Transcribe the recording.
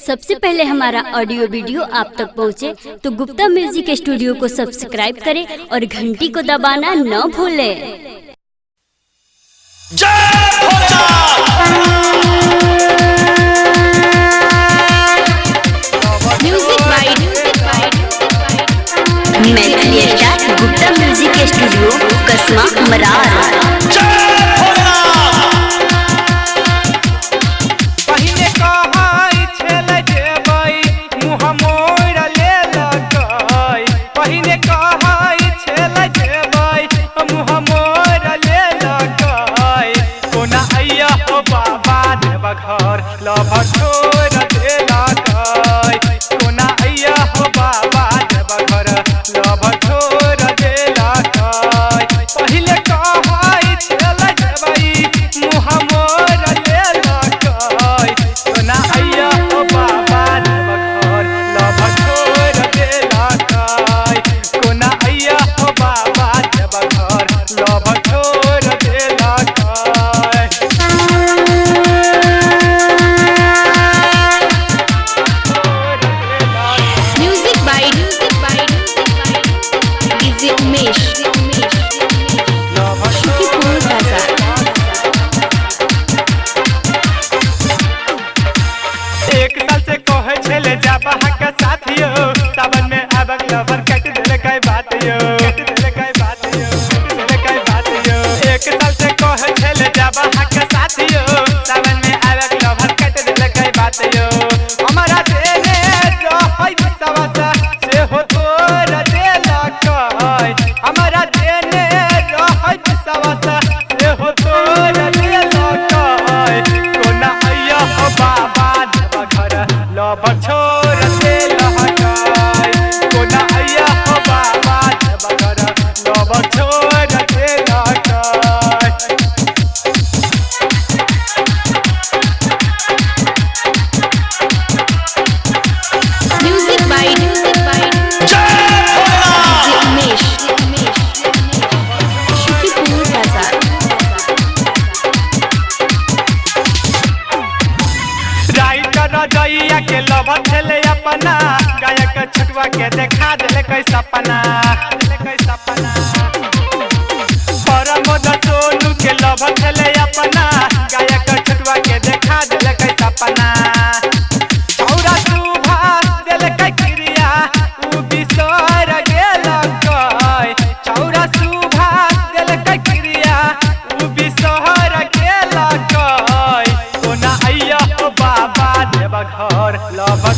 सबसे पहले हमारा ऑडियो वीडियो आप तक पहुंचे तो गुप्ता म्यूजिक स्टूडियो को सब्सक्राइब करें और घंटी को दबाना न भूलें। गुप्ता म्यूजिक स्टूडियो कसमा मरार। के लवर खेले अपना गायक छुटवा के देखा दिले कैसा सपना परमोद सोनू के लवर खेले अपना गायक छुटवा के देखा दिले कैसा सपना चौरा सुभाष दिले कै क्रिया उ बिसर गेल कय चौरा सुभाष दिले कै क्रिया उ बिसर गेल कय कोना आइया हो बाबा देव घर लव